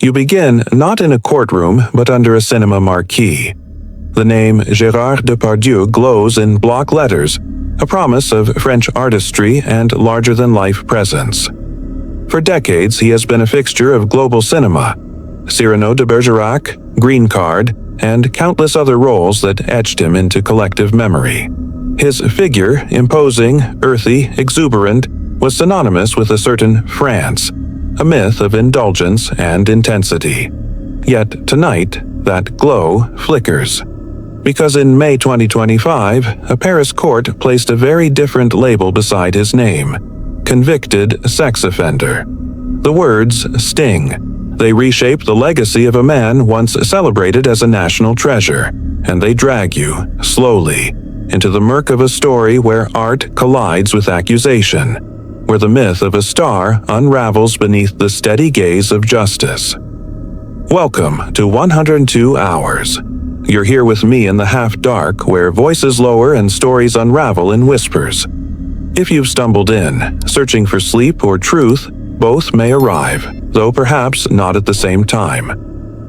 You begin not in a courtroom, but under a cinema marquee. The name Gérard Depardieu glows in block letters, a promise of French artistry and larger-than-life presence. For decades, he has been a fixture of global cinema. Cyrano de Bergerac, Green Card, and countless other roles that etched him into collective memory. His figure, imposing, earthy, exuberant, was synonymous with a certain France, a myth of indulgence and intensity. Yet tonight, that glow flickers. Because in May 2025, a Paris court placed a very different label beside his name: convicted sex offender. The words sting. They reshape the legacy of a man once celebrated as a national treasure, and they drag you, slowly, into the murk of a story where art collides with accusation, where the myth of a star unravels beneath the steady gaze of justice. Welcome to 102 Hours. You're here with me in the half-dark, where voices lower and stories unravel in whispers. If you've stumbled in, searching for sleep or truth, both may arrive, though perhaps not at the same time.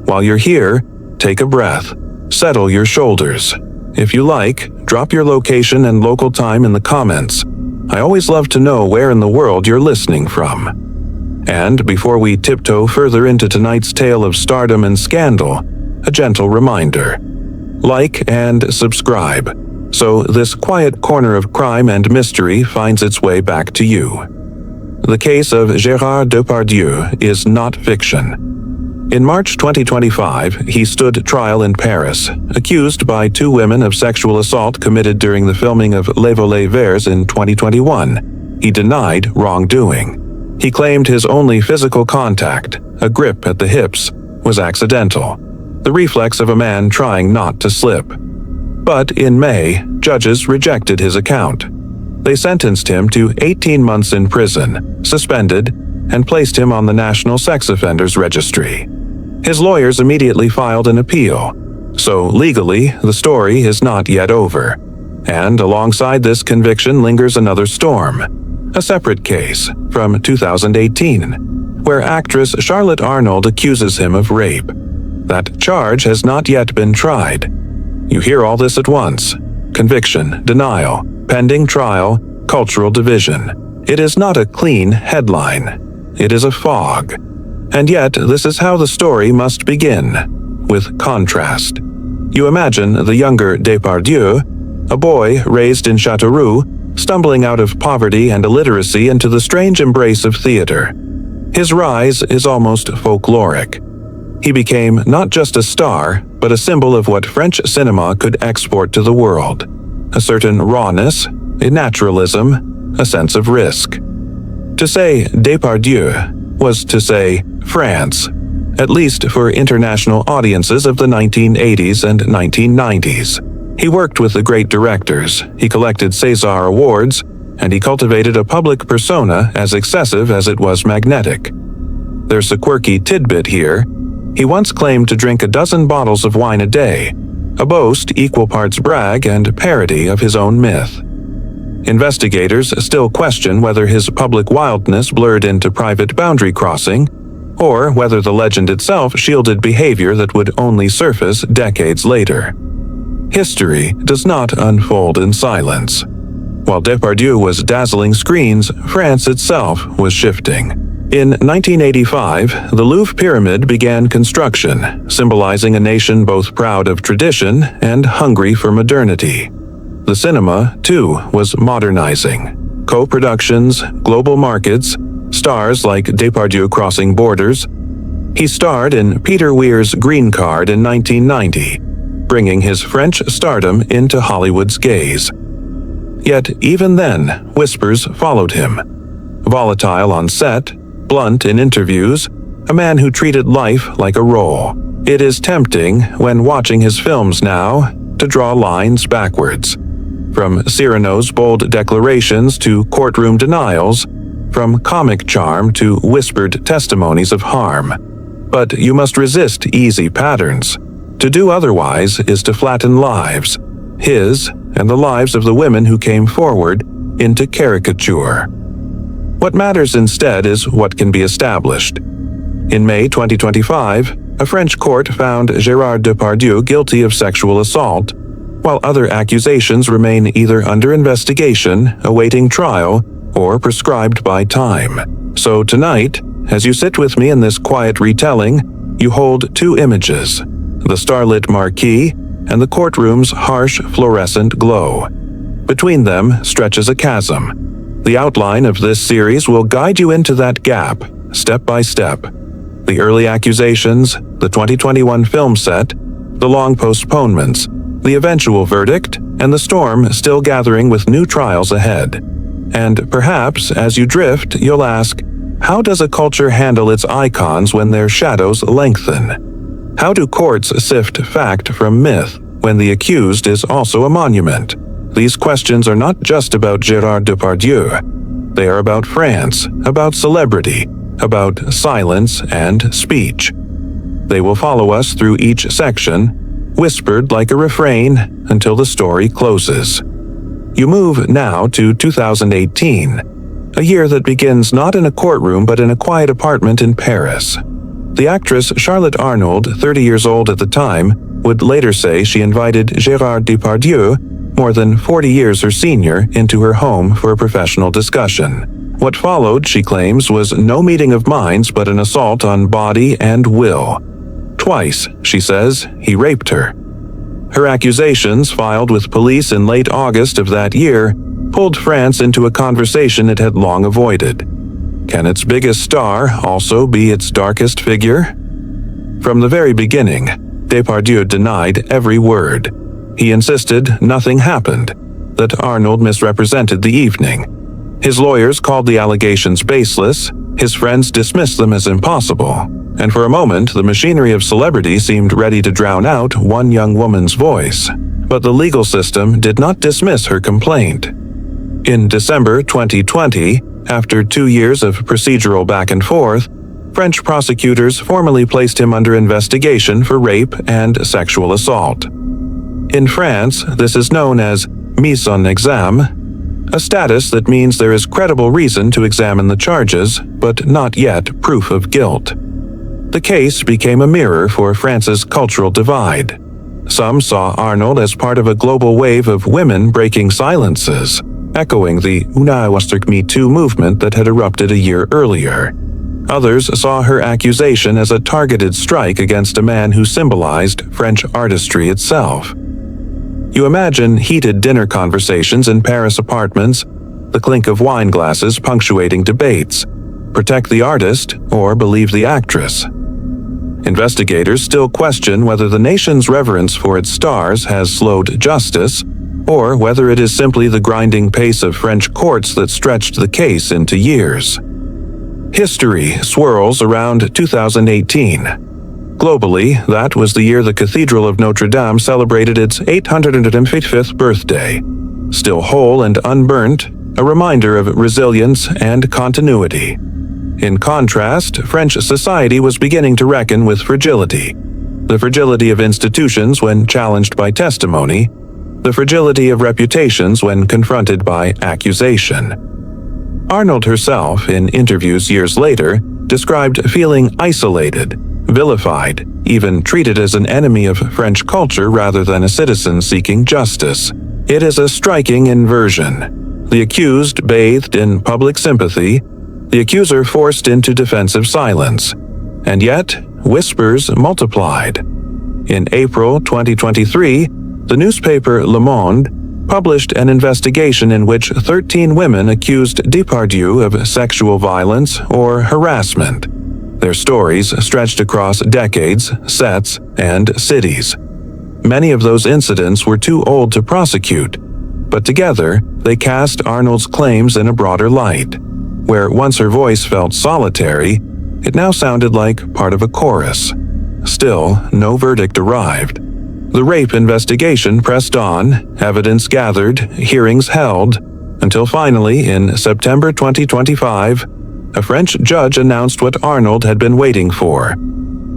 While you're here, take a breath. Settle your shoulders. If you like, drop your location and local time in the comments. I always love to know where in the world you're listening from. And before we tiptoe further into tonight's tale of stardom and scandal, a gentle reminder. Like and subscribe, so this quiet corner of crime and mystery finds its way back to you. The case of Gérard Depardieu is not fiction. In March 2025, he stood trial in Paris, accused by two women of sexual assault committed during the filming of Les Volets Verts in 2021. He denied wrongdoing. He claimed his only physical contact, a grip at the hips, was accidental, the reflex of a man trying not to slip. But in May, judges rejected his account. They sentenced him to 18 months in prison, suspended, and placed him on the National Sex Offenders Registry. His lawyers immediately filed an appeal, so legally, the story is not yet over. And alongside this conviction lingers another storm, a separate case from 2018, where actress Charlotte Arnold accuses him of rape. That charge has not yet been tried. You hear all this at once: conviction, denial, pending trial, cultural division. It is not a clean headline. It is a fog. And yet, this is how the story must begin, with contrast. You imagine the younger Depardieu, a boy raised in Châteauroux, stumbling out of poverty and illiteracy into the strange embrace of theater. His rise is almost folkloric. He became not just a star, but a symbol of what French cinema could export to the world. A certain rawness, a naturalism, a sense of risk. To say Depardieu was to say France, at least for international audiences of the 1980s and 1990s. He worked with the great directors, he collected César awards, and he cultivated a public persona as excessive as it was magnetic. There's a quirky tidbit here. He once claimed to drink a dozen bottles of wine a day, a boast equal parts brag and parody of his own myth. Investigators still question whether his public wildness blurred into private boundary crossing, or whether the legend itself shielded behavior that would only surface decades later. History does not unfold in silence. While Depardieu was dazzling screens, France itself was shifting. In 1985, the Louvre Pyramid began construction, symbolizing a nation both proud of tradition and hungry for modernity. The cinema, too, was modernizing. Co-productions, global markets, stars like Depardieu crossing borders. He starred in Peter Weir's Green Card in 1990, bringing his French stardom into Hollywood's gaze. Yet even then, whispers followed him. Volatile on set, blunt in interviews, a man who treated life like a role. It is tempting, when watching his films now, to draw lines backwards. From Cyrano's bold declarations to courtroom denials, from comic charm to whispered testimonies of harm. But you must resist easy patterns. To do otherwise is to flatten lives, his and the lives of the women who came forward, into caricature. What matters instead is what can be established. In May 2025, a French court found Gérard Depardieu guilty of sexual assault, while other accusations remain either under investigation, awaiting trial, or prescribed by time. So tonight, as you sit with me in this quiet retelling, you hold two images: the starlit marquee and the courtroom's harsh fluorescent glow. Between them stretches a chasm. The outline of this series will guide you into that gap, step by step. The early accusations, the 2021 film set, the long postponements, the eventual verdict, and the storm still gathering with new trials ahead. And perhaps, as you drift, you'll ask, how does a culture handle its icons when their shadows lengthen? How do courts sift fact from myth when the accused is also a monument? These questions are not just about Gérard Depardieu. They are about France, about celebrity, about silence and speech. They will follow us through each section, whispered like a refrain, until the story closes. You move now to 2018, a year that begins not in a courtroom but in a quiet apartment in Paris. The actress Charlotte Arnold, 30 years old at the time, would later say she invited Gérard Depardieu, more than 40 years her senior, into her home for a professional discussion. What followed, she claims, was no meeting of minds but an assault on body and will. Twice, she says, he raped her. Her accusations, filed with police in late August of that year, pulled France into a conversation it had long avoided. Can its biggest star also be its darkest figure? From the very beginning, Depardieu denied every word. He insisted nothing happened, that Arnold misrepresented the evening. His lawyers called the allegations baseless, his friends dismissed them as impossible, and for a moment the machinery of celebrity seemed ready to drown out one young woman's voice. But the legal system did not dismiss her complaint. In December 2020, after 2 years of procedural back and forth, French prosecutors formally placed him under investigation for rape and sexual assault. In France, this is known as mise en examen, a status that means there is credible reason to examine the charges, but not yet proof of guilt. The case became a mirror for France's cultural divide. Some saw Arnold as part of a global wave of women breaking silences, echoing the Una Wastrich Me Too movement that had erupted a year earlier. Others saw her accusation as a targeted strike against a man who symbolized French artistry itself. You imagine heated dinner conversations in Paris apartments, the clink of wine glasses punctuating debates. Protect the artist or believe the actress. Investigators still question whether the nation's reverence for its stars has slowed justice, or whether it is simply the grinding pace of French courts that stretched the case into years. History swirls around 2018. Globally, that was the year the Cathedral of Notre Dame celebrated its 855th birthday. Still whole and unburnt, a reminder of resilience and continuity. In contrast, French society was beginning to reckon with fragility. The fragility of institutions when challenged by testimony, the fragility of reputations when confronted by accusation. Arnold herself, in interviews years later, described feeling isolated, vilified, even treated as an enemy of French culture rather than a citizen seeking justice. It is a striking inversion. The accused bathed in public sympathy, the accuser forced into defensive silence. And yet, whispers multiplied. In April 2023, the newspaper Le Monde published an investigation in which 13 women accused Depardieu of sexual violence or harassment. Their stories stretched across decades, sets, and cities. Many of those incidents were too old to prosecute, but together they cast Arnold's claims in a broader light. Where once her voice felt solitary, it now sounded like part of a chorus. Still, no verdict arrived. The rape investigation pressed on, evidence gathered, hearings held, until finally, in September 2025, a French judge announced what Arnold had been waiting for.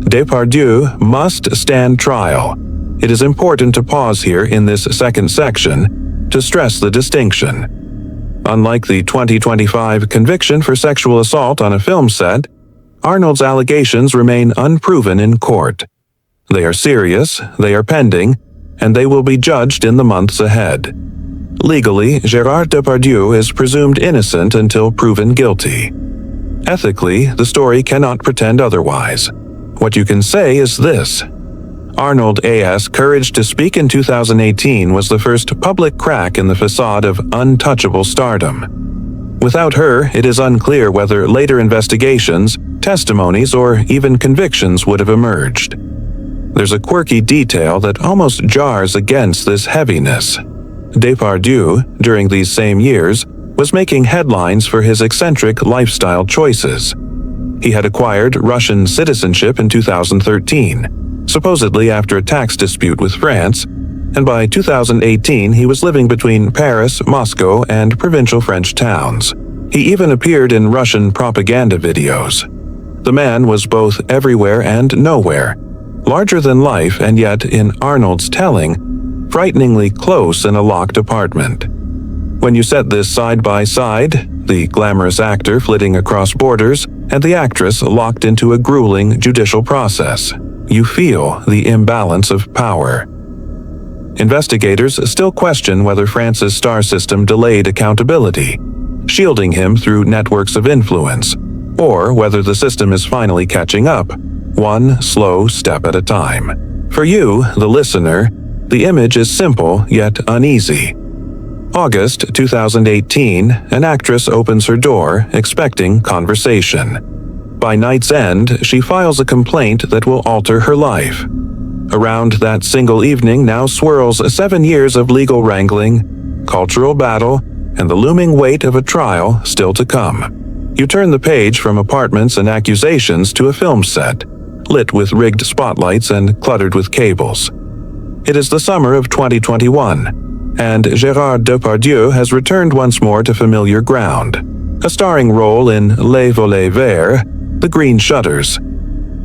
Depardieu must stand trial. It is important to pause here in this second section to stress the distinction. Unlike the 2025 conviction for sexual assault on a film set, Arnold's allegations remain unproven in court. They are serious, they are pending, and they will be judged in the months ahead. Legally, Gérard Depardieu is presumed innocent until proven guilty. Ethically, the story cannot pretend otherwise. What you can say is this: Arnold A.'s courage to speak in 2018 was the first public crack in the facade of untouchable stardom. Without her, it is unclear whether later investigations, testimonies, or even convictions would have emerged. There's a quirky detail that almost jars against this heaviness. Depardieu, during these same years, was making headlines for his eccentric lifestyle choices. He had acquired Russian citizenship in 2013, supposedly after a tax dispute with France, and by 2018 he was living between Paris, Moscow, and provincial French towns. He even appeared in Russian propaganda videos. The man was both everywhere and nowhere, larger than life and yet, in Arnold's telling, frighteningly close in a locked apartment. When you set this side by side, the glamorous actor flitting across borders and the actress locked into a grueling judicial process, you feel the imbalance of power. Investigators still question whether France's star system delayed accountability, shielding him through networks of influence, or whether the system is finally catching up, one slow step at a time. For you, the listener, the image is simple yet uneasy. August 2018, an actress opens her door, expecting conversation. By night's end, she files a complaint that will alter her life. Around that single evening now swirls 7 years of legal wrangling, cultural battle, and the looming weight of a trial still to come. You turn the page from apartments and accusations to a film set, lit with rigged spotlights and cluttered with cables. It is the summer of 2021. And Gérard Depardieu has returned once more to familiar ground, a starring role in Les Volets Verts, The Green Shutters.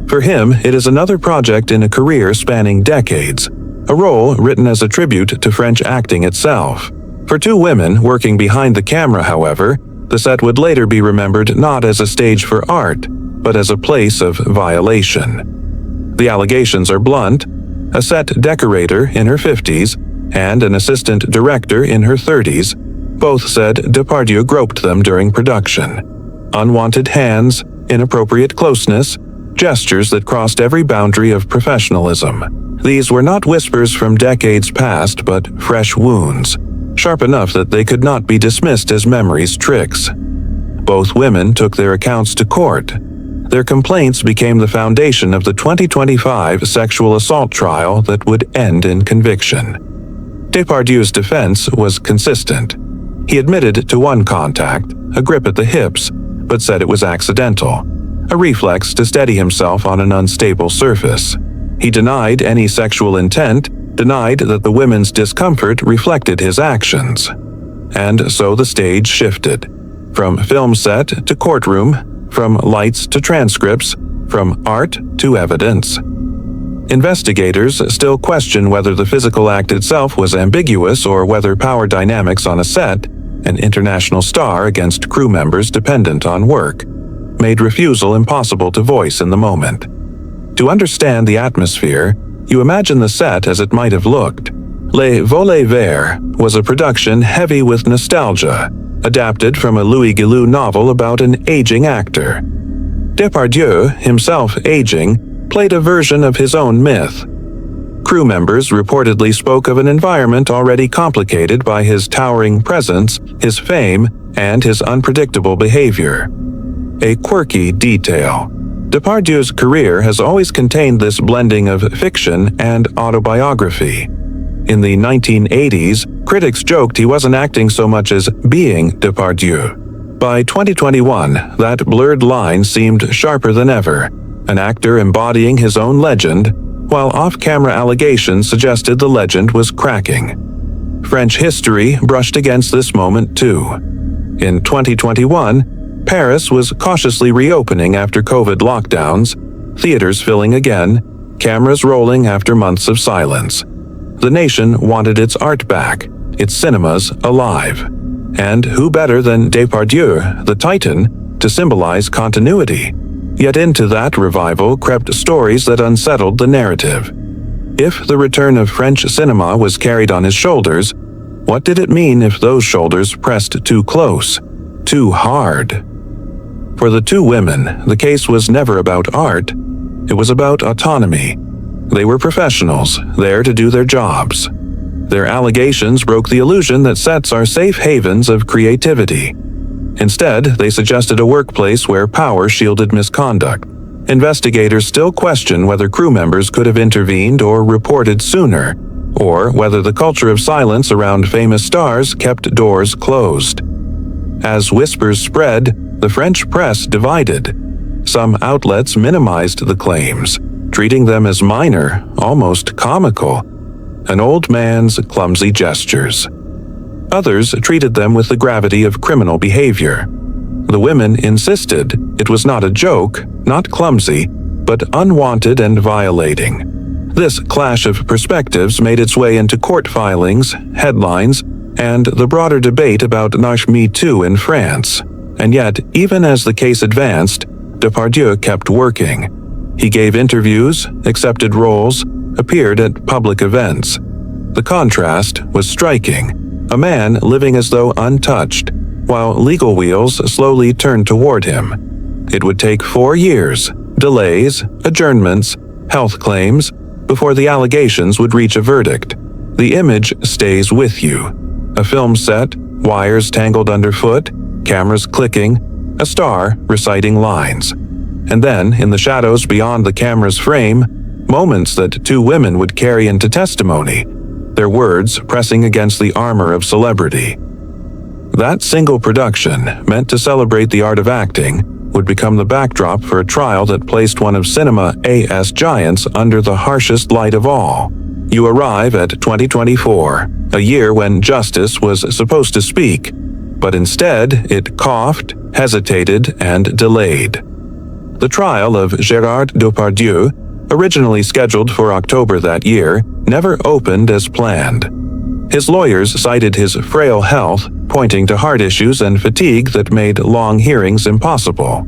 For him, it is another project in a career spanning decades, a role written as a tribute to French acting itself. For two women working behind the camera, however, the set would later be remembered not as a stage for art, but as a place of violation. The allegations are blunt. A set decorator in her 50s and an assistant director in her 30s both said Depardieu groped them during production. Unwanted hands, inappropriate closeness, gestures that crossed every boundary of professionalism. These were not whispers from decades past, but fresh wounds, sharp enough that they could not be dismissed as memory's tricks. Both women took their accounts to court. Their complaints became the foundation of the 2025 sexual assault trial that would end in conviction. Depardieu's defense was consistent. He admitted to one contact, a grip at the hips, but said it was accidental, a reflex to steady himself on an unstable surface. He denied any sexual intent, denied that the women's discomfort reflected his actions. And so the stage shifted. From film set to courtroom, from lights to transcripts, from art to evidence. Investigators still question whether the physical act itself was ambiguous or whether power dynamics on a set, an international star against crew members dependent on work, made refusal impossible to voice in the moment. To understand the atmosphere, you imagine the set as it might have looked. Les Volets Verts was a production heavy with nostalgia, adapted from a Louis Guillou novel about an aging actor. Depardieu, himself aging, played a version of his own myth. Crew members reportedly spoke of an environment already complicated by his towering presence, his fame, and his unpredictable behavior. A quirky detail. Depardieu's career has always contained this blending of fiction and autobiography. In the 1980s, critics joked he wasn't acting so much as being Depardieu. By 2021, that blurred line seemed sharper than ever, an actor embodying his own legend, while off-camera allegations suggested the legend was cracking. French history brushed against this moment too. In 2021, Paris was cautiously reopening after COVID lockdowns, theaters filling again, cameras rolling after months of silence. The nation wanted its art back, its cinemas alive. And who better than Depardieu, the Titan, to symbolize continuity? Yet into that revival crept stories that unsettled the narrative. If the return of French cinema was carried on his shoulders, what did it mean if those shoulders pressed too close, too hard? For the two women, the case was never about art. It was about autonomy. They were professionals, there to do their jobs. Their allegations broke the illusion that sets are safe havens of creativity. Instead, they suggested a workplace where power shielded misconduct. Investigators still question whether crew members could have intervened or reported sooner, or whether the culture of silence around famous stars kept doors closed. As whispers spread, the French press divided. Some outlets minimized the claims, treating them as minor, almost comical, an old man's clumsy gestures. Others treated them with the gravity of criminal behavior. The women insisted it was not a joke, not clumsy, but unwanted and violating. This clash of perspectives made its way into court filings, headlines, and the broader debate about Me Too in France. And yet, even as the case advanced, Depardieu kept working. He gave interviews, accepted roles, appeared at public events. The contrast was striking. A man living as though untouched, while legal wheels slowly turned toward him. It would take 4 years, delays, adjournments, health claims, before the allegations would reach a verdict. The image stays with you. A film set, wires tangled underfoot, cameras clicking, a star reciting lines. And then, in the shadows beyond the camera's frame, moments that two women would carry into testimony, their words pressing against the armor of celebrity. That single production, meant to celebrate the art of acting, would become the backdrop for a trial that placed one of cinema's giants under the harshest light of all. You arrive at 2024, a year when justice was supposed to speak, but instead it coughed, hesitated, and delayed. The trial of Gérard Depardieu, originally scheduled for October that year, never opened as planned. His lawyers cited his frail health, pointing to heart issues and fatigue that made long hearings impossible.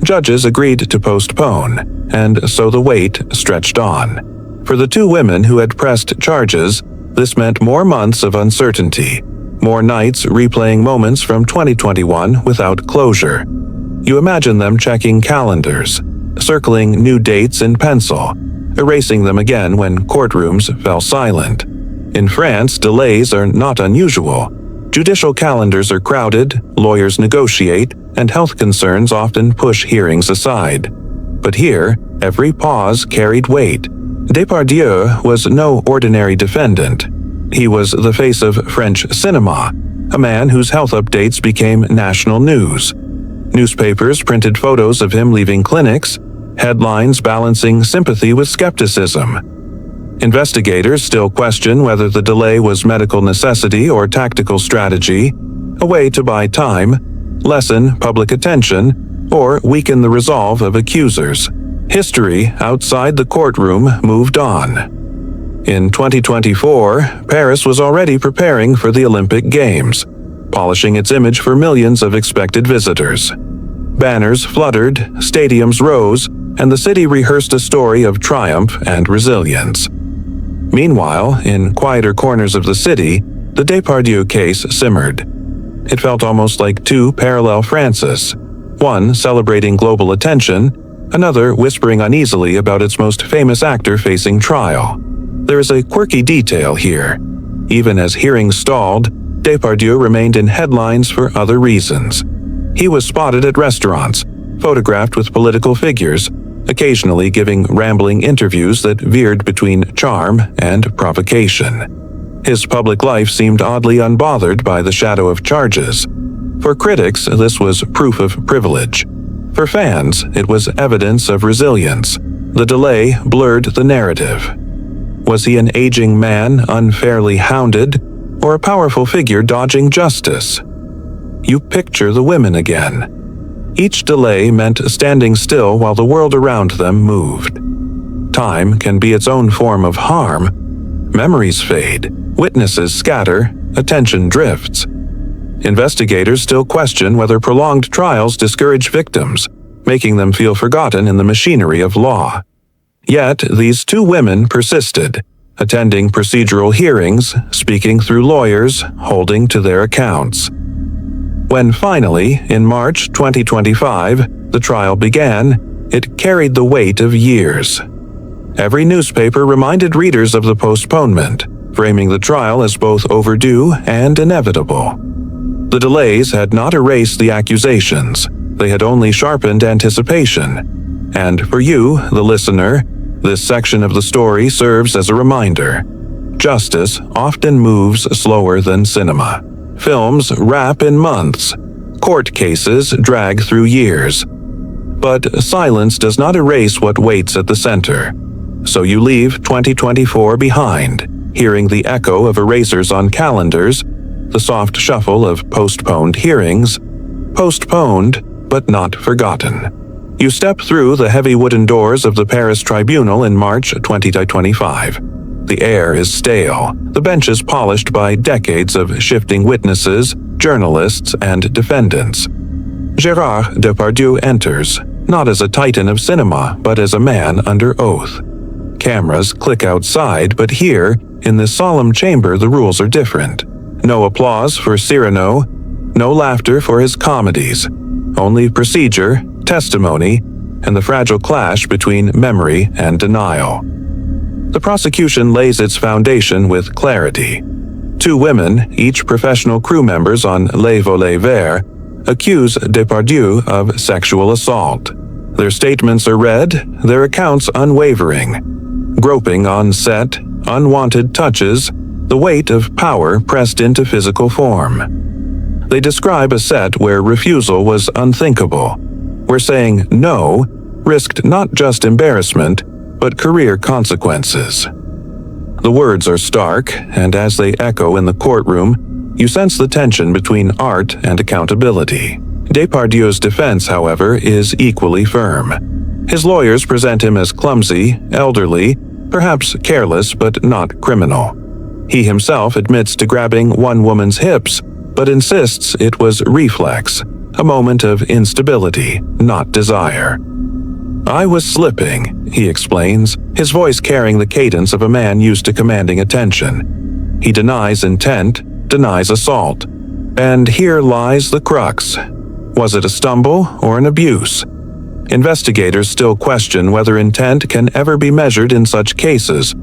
Judges agreed to postpone, and so the wait stretched on. For the two women who had pressed charges, this meant more months of uncertainty, more nights replaying moments from 2021 without closure. You imagine them checking calendars, circling new dates in pencil, erasing them again when courtrooms fell silent. In France, delays are not unusual. Judicial calendars are crowded, lawyers negotiate, and health concerns often push hearings aside. But here, every pause carried weight. Depardieu was no ordinary defendant. He was the face of French cinema, a man whose health updates became national news. Newspapers printed photos of him leaving clinics, headlines balancing sympathy with skepticism. Investigators still question whether the delay was medical necessity or tactical strategy, a way to buy time, lessen public attention, or weaken the resolve of accusers. History outside the courtroom moved on. In 2024, Paris was already preparing for the Olympic Games, polishing its image for millions of expected visitors. Banners fluttered, stadiums rose, and the city rehearsed a story of triumph and resilience. Meanwhile, in quieter corners of the city, the Depardieu case simmered. It felt almost like two parallel Frances, one celebrating global attention, another whispering uneasily about its most famous actor facing trial. There is a quirky detail here. Even as hearings stalled, Depardieu remained in headlines for other reasons. He was spotted at restaurants, photographed with political figures, occasionally giving rambling interviews that veered between charm and provocation. His public life seemed oddly unbothered by the shadow of charges. For critics, this was proof of privilege. For fans, it was evidence of resilience. The delay blurred the narrative. Was he an aging man unfairly hounded, or a powerful figure dodging justice? You picture the women again. Each delay meant standing still while the world around them moved. Time can be its own form of harm. Memories fade, witnesses scatter, attention drifts. Investigators still question whether prolonged trials discourage victims, making them feel forgotten in the machinery of law. Yet these two women persisted, attending procedural hearings, speaking through lawyers, holding to their accounts. When finally, in March 2025, the trial began, it carried the weight of years. Every newspaper reminded readers of the postponement, framing the trial as both overdue and inevitable. The delays had not erased the accusations, they had only sharpened anticipation. And for you, the listener, this section of the story serves as a reminder. Justice often moves slower than cinema. Films wrap in months. Court cases drag through years. But silence does not erase what waits at the center. So you leave 2024 behind, hearing the echo of erasers on calendars, the soft shuffle of postponed hearings, postponed but not forgotten. You step through the heavy wooden doors of the Paris Tribunal in March 2025. The air is stale, the benches polished by decades of shifting witnesses, journalists, and defendants. Gérard Depardieu enters, not as a titan of cinema, but as a man under oath. Cameras click outside, but here, in this solemn chamber, the rules are different. No applause for Cyrano, no laughter for his comedies. Only procedure, testimony, and the fragile clash between memory and denial. The prosecution lays its foundation with clarity. Two women, each professional crew members on Les Volets Verts, accuse Depardieu of sexual assault. Their statements are read, their accounts unwavering. Groping on set, unwanted touches, the weight of power pressed into physical form. They describe a set where refusal was unthinkable, where saying no risked not just embarrassment, but career consequences. The words are stark, and as they echo in the courtroom, you sense the tension between art and accountability. Depardieu's defense, however, is equally firm. His lawyers present him as clumsy, elderly, perhaps careless but not criminal. He himself admits to grabbing one woman's hips, but insists it was reflex, a moment of instability, not desire. "I was slipping," he explains, his voice carrying the cadence of a man used to commanding attention. He denies intent, denies assault. And here lies the crux. Was it a stumble or an abuse? Investigators still question whether intent can ever be measured in such cases,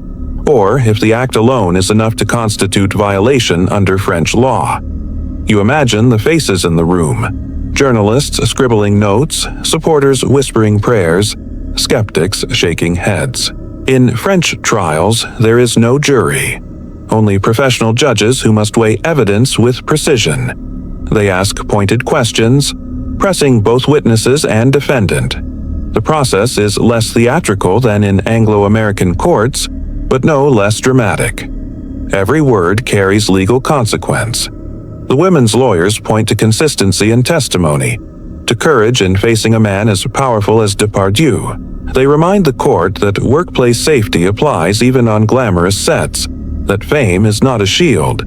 or if the act alone is enough to constitute violation under French law. You imagine the faces in the room. Journalists scribbling notes, supporters whispering prayers, skeptics shaking heads. In French trials, there is no jury. Only professional judges who must weigh evidence with precision. They ask pointed questions, pressing both witnesses and defendant. The process is less theatrical than in Anglo-American courts, but no less dramatic. Every word carries legal consequence. The women's lawyers point to consistency in testimony, to courage in facing a man as powerful as Depardieu. They remind the court that workplace safety applies even on glamorous sets, that fame is not a shield.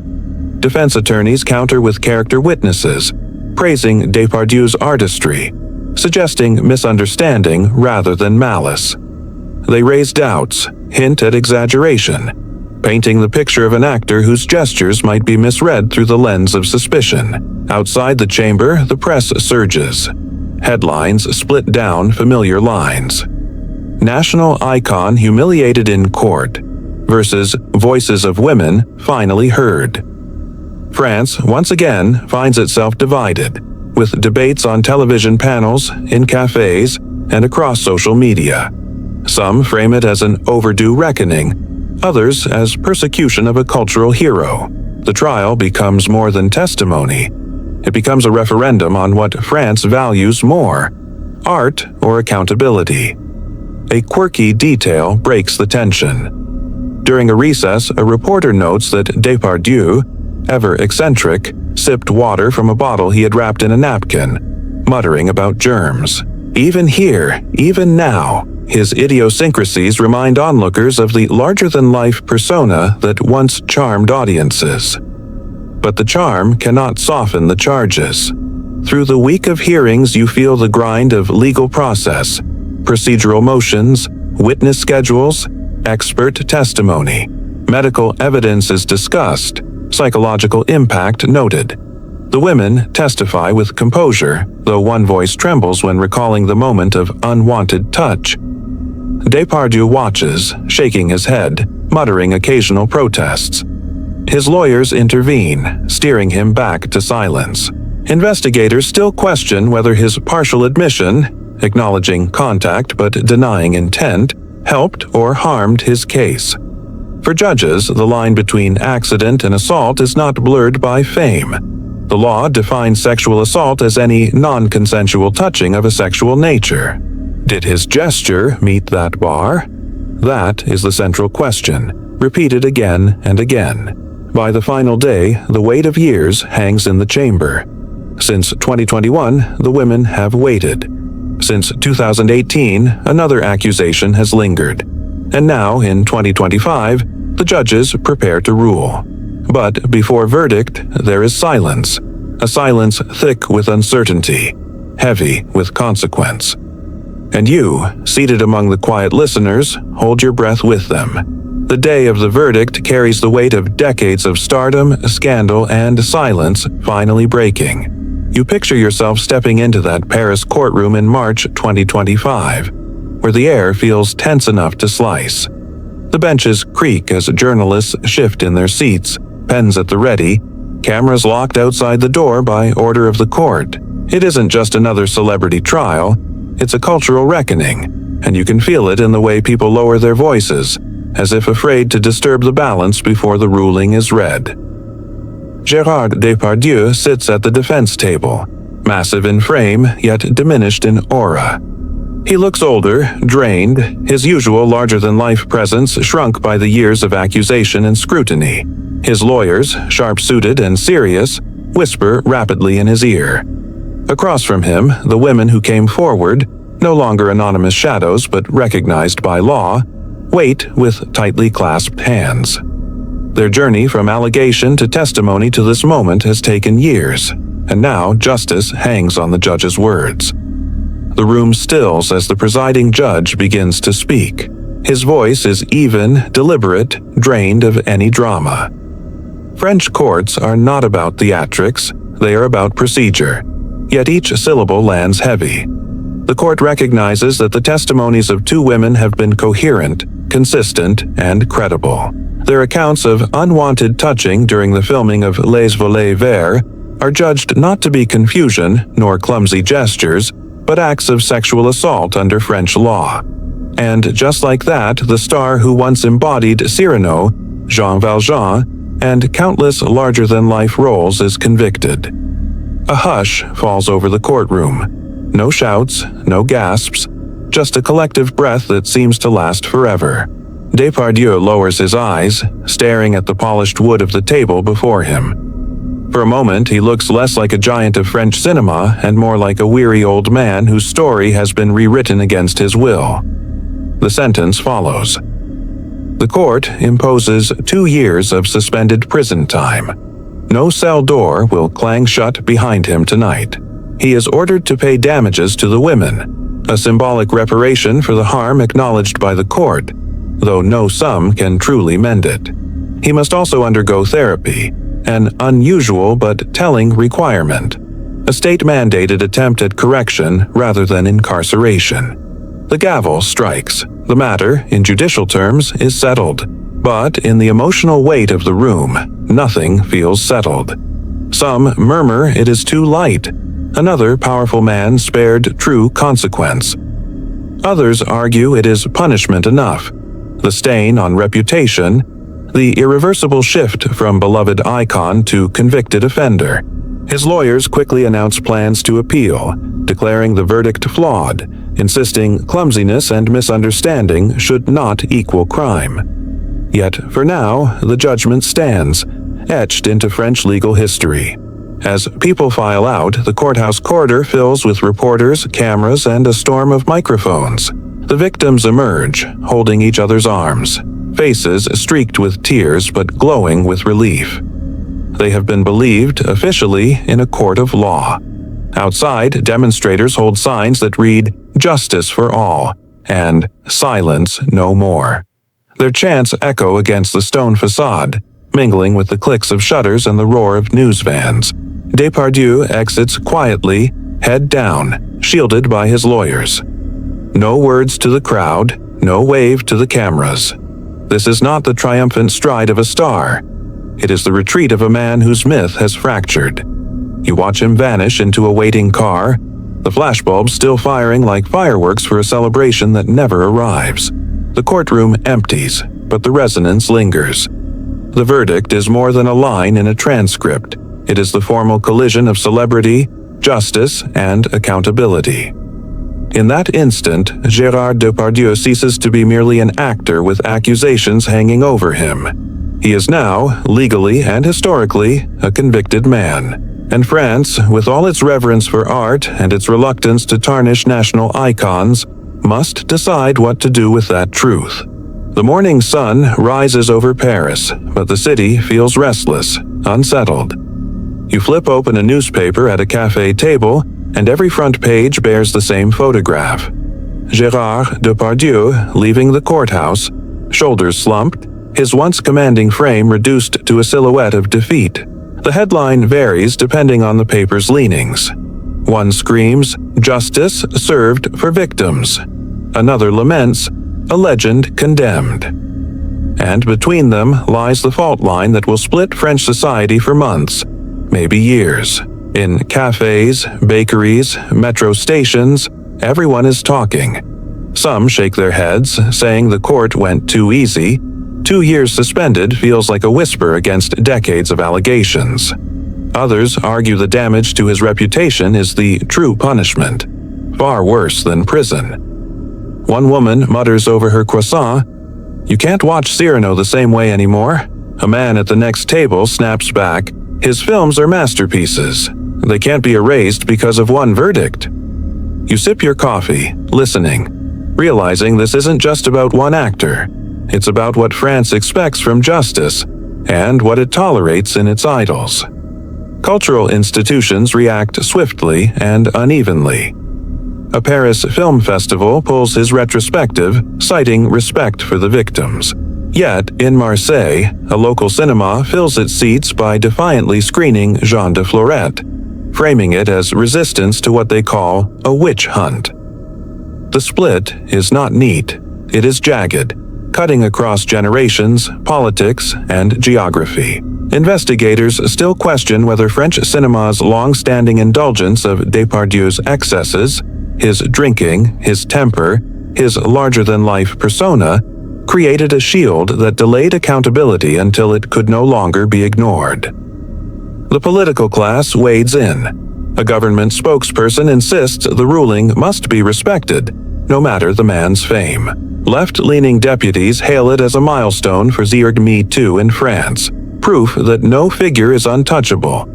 Defense attorneys counter with character witnesses, praising Depardieu's artistry, suggesting misunderstanding rather than malice. They raise doubts, hint at exaggeration, painting the picture of an actor whose gestures might be misread through the lens of suspicion. Outside the chamber, the press surges. Headlines split down familiar lines. National icon humiliated in court versus voices of women finally heard. France, once again, finds itself divided, with debates on television panels, in cafes, and across social media. Some frame it as an overdue reckoning, others as persecution of a cultural hero. The trial becomes more than testimony. It becomes a referendum on what France values more, art or accountability. A quirky detail breaks the tension. During a recess, a reporter notes that Depardieu, ever eccentric, sipped water from a bottle he had wrapped in a napkin, muttering about germs. Even here, even now, his idiosyncrasies remind onlookers of the larger-than-life persona that once charmed audiences. But the charm cannot soften the charges. Through the week of hearings, you feel the grind of legal process, procedural motions, witness schedules, expert testimony. Medical evidence is discussed, psychological impact noted. The women testify with composure, though one voice trembles when recalling the moment of unwanted touch. Depardieu watches, shaking his head, muttering occasional protests. His lawyers intervene, steering him back to silence. Investigators still question whether his partial admission, acknowledging contact but denying intent, helped or harmed his case. For judges, the line between accident and assault is not blurred by fame. The law defines sexual assault as any non-consensual touching of a sexual nature. Did his gesture meet that bar? That is the central question, repeated again and again. By the final day, the weight of years hangs in the chamber. Since 2021, the women have waited. Since 2018, another accusation has lingered. And now, in 2025, the judges prepare to rule. But before verdict, there is silence. A silence thick with uncertainty, heavy with consequence. And you, seated among the quiet listeners, hold your breath with them. The day of the verdict carries the weight of decades of stardom, scandal, and silence finally breaking. You picture yourself stepping into that Paris courtroom in March 2025, where the air feels tense enough to slice. The benches creak as journalists shift in their seats, pens at the ready, cameras locked outside the door by order of the court. It isn't just another celebrity trial, it's a cultural reckoning, and you can feel it in the way people lower their voices, as if afraid to disturb the balance before the ruling is read. Gérard Depardieu sits at the defense table, massive in frame, yet diminished in aura. He looks older, drained, his usual larger-than-life presence shrunk by the years of accusation and scrutiny. His lawyers, sharp-suited and serious, whisper rapidly in his ear. Across from him, the women who came forward, no longer anonymous shadows but recognized by law, wait with tightly clasped hands. Their journey from allegation to testimony to this moment has taken years, and now justice hangs on the judge's words. The room stills as the presiding judge begins to speak. His voice is even, deliberate, drained of any drama. French courts are not about theatrics, they are about procedure. Yet each syllable lands heavy. The court recognizes that the testimonies of two women have been coherent, consistent, and credible. Their accounts of unwanted touching during the filming of Les Volets Verts are judged not to be confusion nor clumsy gestures, but acts of sexual assault under French law. And just like that, the star who once embodied Cyrano, Jean Valjean, and countless larger-than-life roles is convicted. A hush falls over the courtroom. No shouts, no gasps, just a collective breath that seems to last forever. Depardieu lowers his eyes, staring at the polished wood of the table before him. For a moment, he looks less like a giant of French cinema and more like a weary old man whose story has been rewritten against his will. The sentence follows. The court imposes 2 years of suspended prison time. No cell door will clang shut behind him tonight. He is ordered to pay damages to the women, a symbolic reparation for the harm acknowledged by the court, though no sum can truly mend it. He must also undergo therapy, an unusual but telling requirement, a state-mandated attempt at correction rather than incarceration. The gavel strikes. The matter, in judicial terms, is settled. But in the emotional weight of the room, nothing feels settled. Some murmur it is too light. Another powerful man spared true consequence. Others argue it is punishment enough. The stain on reputation, the irreversible shift from beloved icon to convicted offender. His lawyers quickly announce plans to appeal, declaring the verdict flawed, insisting clumsiness and misunderstanding should not equal crime. Yet, for now, the judgment stands, etched into French legal history. As people file out, the courthouse corridor fills with reporters, cameras, and a storm of microphones. The victims emerge, holding each other's arms, faces streaked with tears but glowing with relief. They have been believed, officially, in a court of law. Outside, demonstrators hold signs that read, "Justice for all," and "Silence no more." Their chants echo against the stone facade, mingling with the clicks of shutters and the roar of news vans. Depardieu exits quietly, head down, shielded by his lawyers. No words to the crowd, no wave to the cameras. This is not the triumphant stride of a star. It is the retreat of a man whose myth has fractured. You watch him vanish into a waiting car, the flashbulbs still firing like fireworks for a celebration that never arrives. The courtroom empties, but the resonance lingers. The verdict is more than a line in a transcript. It is the formal collision of celebrity, justice, and accountability. In that instant, Gérard Depardieu ceases to be merely an actor with accusations hanging over him. He is now, legally and historically, a convicted man. And France, with all its reverence for art and its reluctance to tarnish national icons, must decide what to do with that truth. The morning sun rises over Paris, but the city feels restless, unsettled. You flip open a newspaper at a cafe table, and every front page bears the same photograph. Gérard Depardieu leaving the courthouse, shoulders slumped, his once commanding frame reduced to a silhouette of defeat. The headline varies depending on the paper's leanings. One screams, "Justice served for victims." Another laments, "A legend condemned." And between them lies the fault line that will split French society for months, maybe years. In cafes, bakeries, metro stations, everyone is talking. Some shake their heads, saying the court went too easy. 2 years suspended feels like a whisper against decades of allegations. Others argue the damage to his reputation is the true punishment, far worse than prison. One woman mutters over her croissant, "You can't watch Cyrano the same way anymore." A man at the next table snaps back, "His films are masterpieces. They can't be erased because of one verdict." You sip your coffee, listening, realizing this isn't just about one actor. It's about what France expects from justice and what it tolerates in its idols. Cultural institutions react swiftly and unevenly. A Paris film festival pulls his retrospective, citing respect for the victims. Yet, in Marseille, a local cinema fills its seats by defiantly screening Jean de Florette, framing it as resistance to what they call a witch hunt. The split is not neat, it is jagged, cutting across generations, politics, and geography. Investigators still question whether French cinema's long-standing indulgence of Depardieu's excesses, his drinking, his temper, his larger-than-life persona, created a shield that delayed accountability until it could no longer be ignored. The political class wades in. A government spokesperson insists the ruling must be respected, no matter the man's fame. Left-leaning deputies hail it as a milestone for Me Too in France, proof that no figure is untouchable.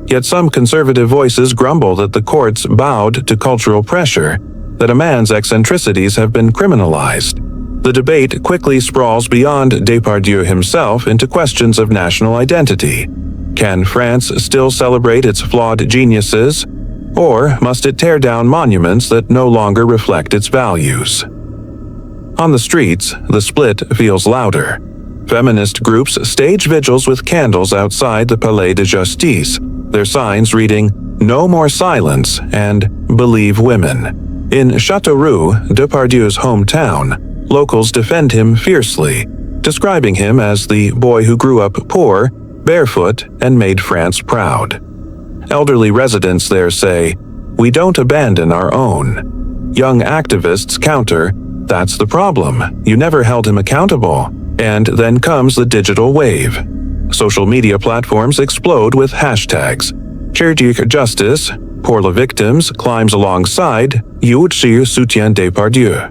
Yet some conservative voices grumble that the courts bowed to cultural pressure, that a man's eccentricities have been criminalized. The debate quickly sprawls beyond Depardieu himself into questions of national identity. Can France still celebrate its flawed geniuses, or must it tear down monuments that no longer reflect its values? On the streets, the split feels louder. Feminist groups stage vigils with candles outside the Palais de Justice, their signs reading, "No more silence" and "Believe women." In Châteauroux, Depardieu's hometown, locals defend him fiercely, describing him as the boy who grew up poor, barefoot, and made France proud. Elderly residents there say, "We don't abandon our own." Young activists counter, "That's the problem, you never held him accountable." And then comes the digital wave. Social media platforms explode with hashtags. Critique Justice, Pour les Victims climbs alongside, You soutien Depardieu.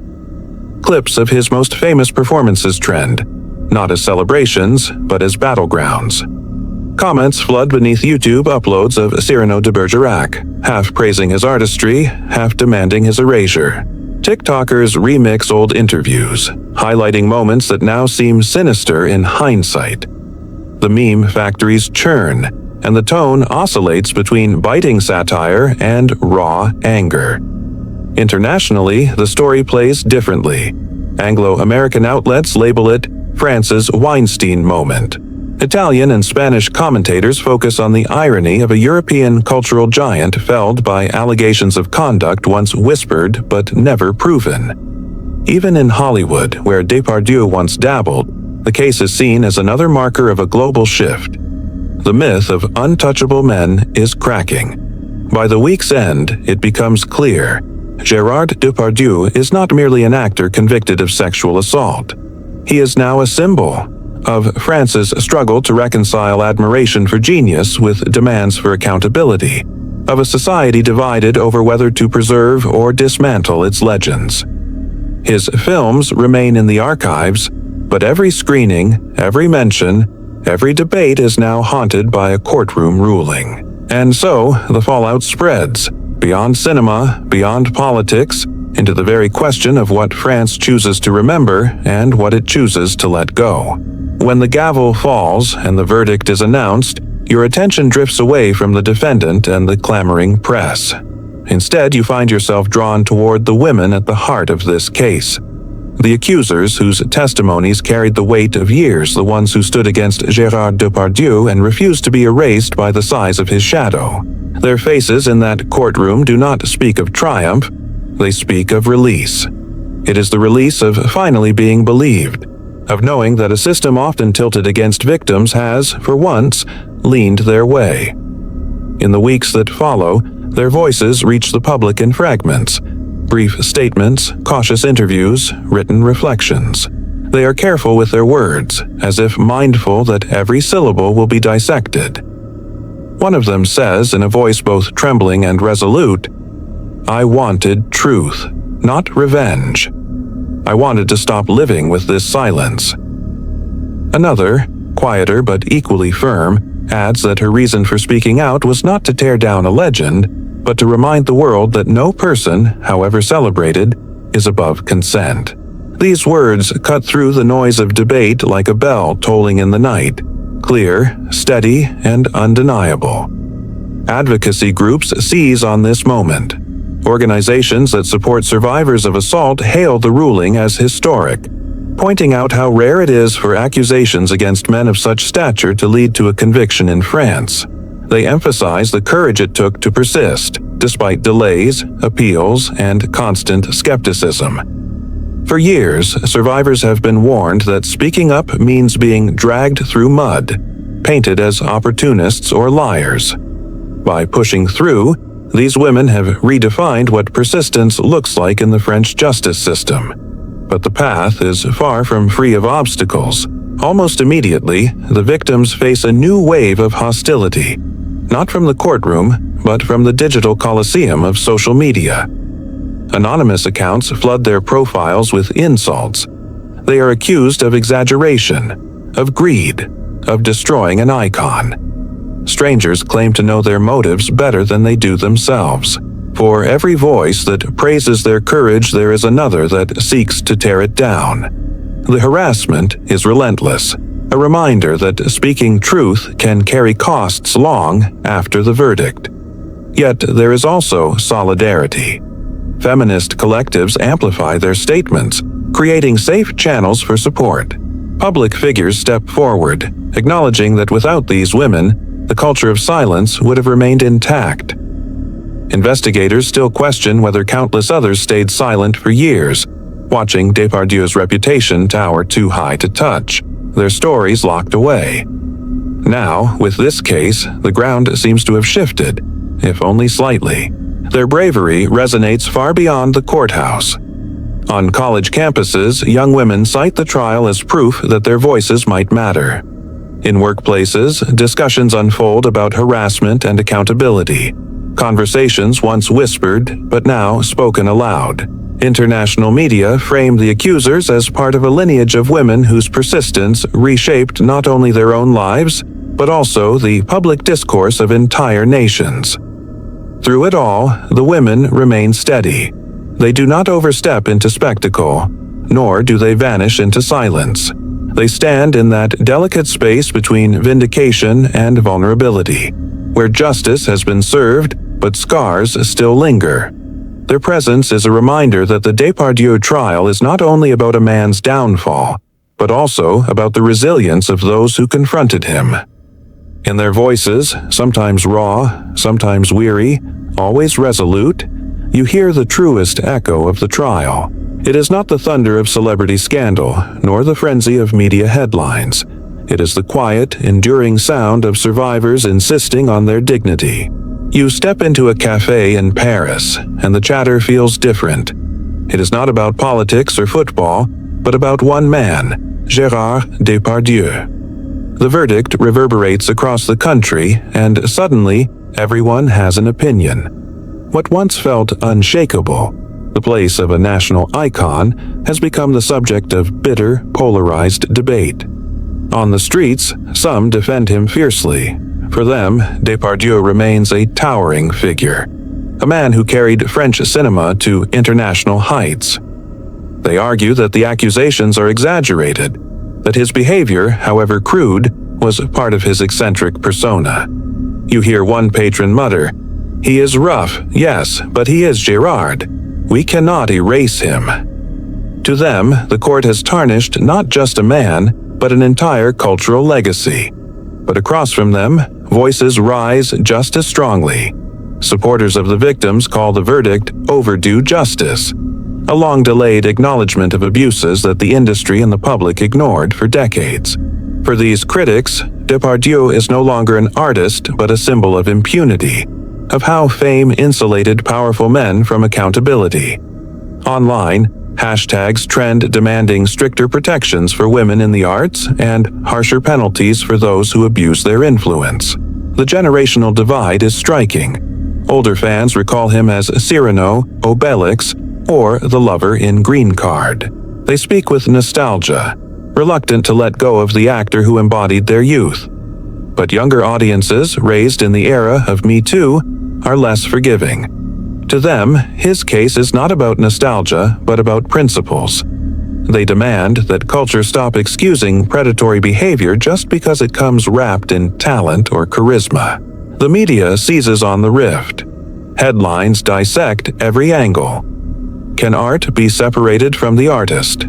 Clips of his most famous performances trend, not as celebrations, but as battlegrounds. Comments flood beneath YouTube uploads of Cyrano de Bergerac, half praising his artistry, half demanding his erasure. TikTokers remix old interviews, highlighting moments that now seem sinister in hindsight. The meme factories churn, and the tone oscillates between biting satire and raw anger. Internationally, the story plays differently. Anglo-American outlets label it France's Weinstein moment. Italian and Spanish commentators focus on the irony of a European cultural giant felled by allegations of conduct once whispered but never proven. Even in Hollywood, where Depardieu once dabbled, the case is seen as another marker of a global shift. The myth of untouchable men is cracking. By the week's end, it becomes clear Gérard Depardieu is not merely an actor convicted of sexual assault. He is now a symbol of France's struggle to reconcile admiration for genius with demands for accountability, of a society divided over whether to preserve or dismantle its legends. His films remain in the archives, but every screening, every mention, every debate is now haunted by a courtroom ruling. And so, the fallout spreads, beyond cinema, beyond politics, into the very question of what France chooses to remember and what it chooses to let go. When the gavel falls and the verdict is announced, your attention drifts away from the defendant and the clamoring press. Instead, you find yourself drawn toward the women at the heart of this case. The accusers whose testimonies carried the weight of years, the ones who stood against Gérard Depardieu and refused to be erased by the size of his shadow. Their faces in that courtroom do not speak of triumph, they speak of release. It is the release of finally being believed, of knowing that a system often tilted against victims has, for once, leaned their way. In the weeks that follow, their voices reach the public in fragments, brief statements, cautious interviews, written reflections. They are careful with their words, as if mindful that every syllable will be dissected. One of them says, in a voice both trembling and resolute, "I wanted truth, not revenge. I wanted to stop living with this silence." Another, quieter but equally firm, adds that her reason for speaking out was not to tear down a legend, but to remind the world that no person, however celebrated, is above consent. These words cut through the noise of debate like a bell tolling in the night, clear, steady, and undeniable. Advocacy groups seize on this moment. Organizations that support survivors of assault hail the ruling as historic, pointing out how rare it is for accusations against men of such stature to lead to a conviction in France. They emphasize the courage it took to persist, despite delays, appeals, and constant skepticism. For years, survivors have been warned that speaking up means being dragged through mud, painted as opportunists or liars. By pushing through, these women have redefined what persistence looks like in the French justice system. But the path is far from free of obstacles. Almost immediately, the victims face a new wave of hostility, not from the courtroom, but from the digital coliseum of social media. Anonymous accounts flood their profiles with insults. They are accused of exaggeration, of greed, of destroying an icon. Strangers claim to know their motives better than they do themselves. For every voice that praises their courage, there is another that seeks to tear it down. The harassment is relentless, a reminder that speaking truth can carry costs long after the verdict. Yet there is also solidarity. Feminist collectives amplify their statements, creating safe channels for support. Public figures step forward, acknowledging that without these women, the culture of silence would have remained intact. Investigators still question whether countless others stayed silent for years, watching Depardieu's reputation tower too high to touch, their stories locked away. Now, with this case, the ground seems to have shifted, if only slightly. Their bravery resonates far beyond the courthouse. On college campuses, young women cite the trial as proof that their voices might matter. In workplaces, discussions unfold about harassment and accountability. Conversations once whispered, but now spoken aloud. International media frame the accusers as part of a lineage of women whose persistence reshaped not only their own lives, but also the public discourse of entire nations. Through it all, the women remain steady. They do not overstep into spectacle, nor do they vanish into silence. They stand in that delicate space between vindication and vulnerability, where justice has been served, but scars still linger. Their presence is a reminder that the Depardieu trial is not only about a man's downfall, but also about the resilience of those who confronted him. In their voices, sometimes raw, sometimes weary, always resolute, you hear the truest echo of the trial. It is not the thunder of celebrity scandal, nor the frenzy of media headlines. It is the quiet, enduring sound of survivors insisting on their dignity. You step into a cafe in Paris, and the chatter feels different. It is not about politics or football, but about one man, Gérard Depardieu. The verdict reverberates across the country, and suddenly, everyone has an opinion. What once felt unshakable, the place of a national icon, has become the subject of bitter, polarized debate. On the streets, some defend him fiercely. For them, Depardieu remains a towering figure, a man who carried French cinema to international heights. They argue that the accusations are exaggerated, that his behavior, however crude, was part of his eccentric persona. You hear one patron mutter, "He is rough, yes, but he is Gerard. We cannot erase him." To them, the court has tarnished not just a man, but an entire cultural legacy. But across from them, voices rise just as strongly. Supporters of the victims call the verdict overdue justice, a long-delayed acknowledgement of abuses that the industry and the public ignored for decades. For these critics, Depardieu is no longer an artist but a symbol of impunity, of how fame insulated powerful men from accountability. Online, hashtags trend demanding stricter protections for women in the arts and harsher penalties for those who abuse their influence. The generational divide is striking. Older fans recall him as Cyrano, Obelix, or the lover in Green Card. They speak with nostalgia, reluctant to let go of the actor who embodied their youth. But younger audiences, raised in the era of Me Too, are less forgiving. To them, his case is not about nostalgia, but about principles. They demand that culture stop excusing predatory behavior just because it comes wrapped in talent or charisma. The media seizes on the rift. Headlines dissect every angle. Can art be separated from the artist?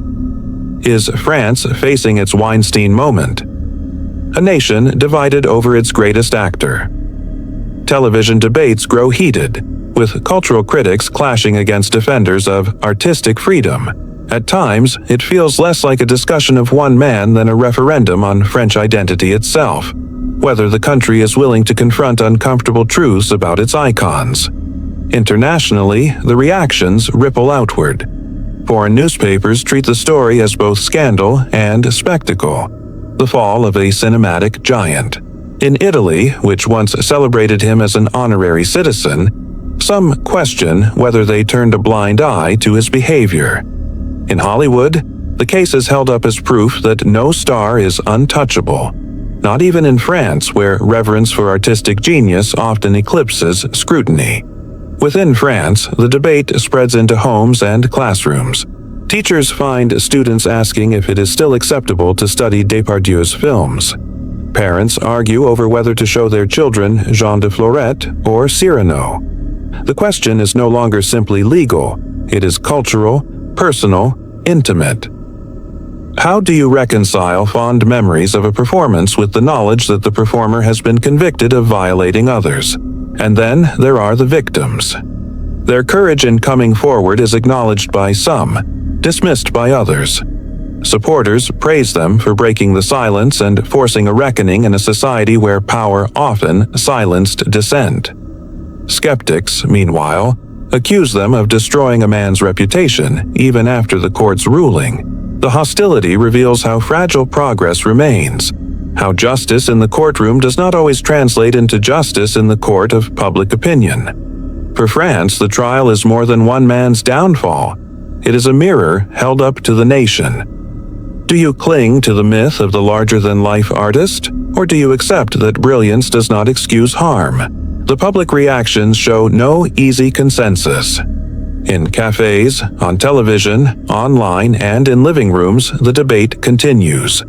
Is France facing its Weinstein moment? A nation divided over its greatest actor. Television debates grow heated, with cultural critics clashing against defenders of artistic freedom. At times, it feels less like a discussion of one man than a referendum on French identity itself, whether the country is willing to confront uncomfortable truths about its icons. Internationally, the reactions ripple outward. Foreign newspapers treat the story as both scandal and spectacle, the fall of a cinematic giant. In Italy, which once celebrated him as an honorary citizen, some question whether they turned a blind eye to his behavior. In Hollywood, the case is held up as proof that no star is untouchable, not even in France, where reverence for artistic genius often eclipses scrutiny. Within France, the debate spreads into homes and classrooms. Teachers find students asking if it is still acceptable to study Depardieu's films. Parents argue over whether to show their children Jean de Florette or Cyrano. The question is no longer simply legal, it is cultural, personal, intimate. How do you reconcile fond memories of a performance with the knowledge that the performer has been convicted of violating others? And then there are the victims. Their courage in coming forward is acknowledged by some, dismissed by others. Supporters praise them for breaking the silence and forcing a reckoning in a society where power often silenced dissent. Skeptics, meanwhile, accuse them of destroying a man's reputation even after the court's ruling. The hostility reveals how fragile progress remains, how justice in the courtroom does not always translate into justice in the court of public opinion. For France, the trial is more than one man's downfall. It is a mirror held up to the nation. Do you cling to the myth of the larger-than-life artist, or do you accept that brilliance does not excuse harm? The public reactions show no easy consensus. In cafes, on television, online, and in living rooms, the debate continues.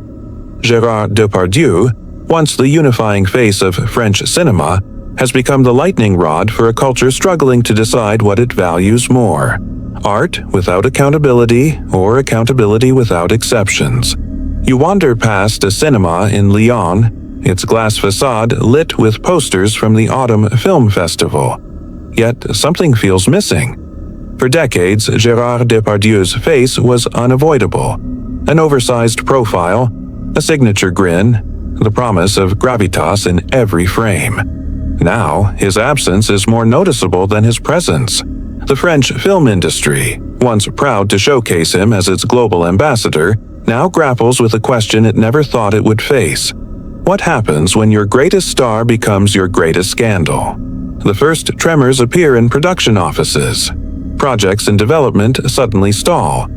Gérard Depardieu, once the unifying face of French cinema, has become the lightning rod for a culture struggling to decide what it values more: art without accountability or accountability without exceptions. You wander past a cinema in Lyon, its glass facade lit with posters from the Autumn Film Festival. Yet something feels missing. For decades, Gérard Depardieu's face was unavoidable. An oversized profile, a signature grin, the promise of gravitas in every frame. Now, his absence is more noticeable than his presence. The French film industry, once proud to showcase him as its global ambassador, now grapples with a question it never thought it would face. What happens when your greatest star becomes your greatest scandal? The first tremors appear in production offices. Projects in development suddenly stall.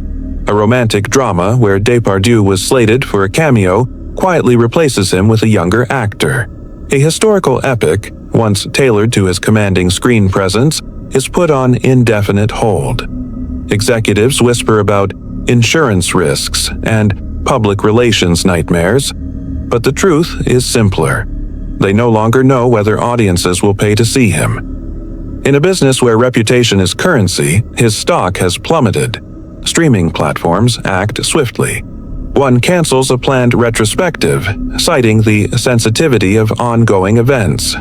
A romantic drama where Depardieu was slated for a cameo quietly replaces him with a younger actor. A historical epic, once tailored to his commanding screen presence, is put on indefinite hold. Executives whisper about insurance risks and public relations nightmares, but the truth is simpler. They no longer know whether audiences will pay to see him. In a business where reputation is currency, his stock has plummeted. Streaming platforms act swiftly. One cancels a planned retrospective, citing the sensitivity of ongoing events.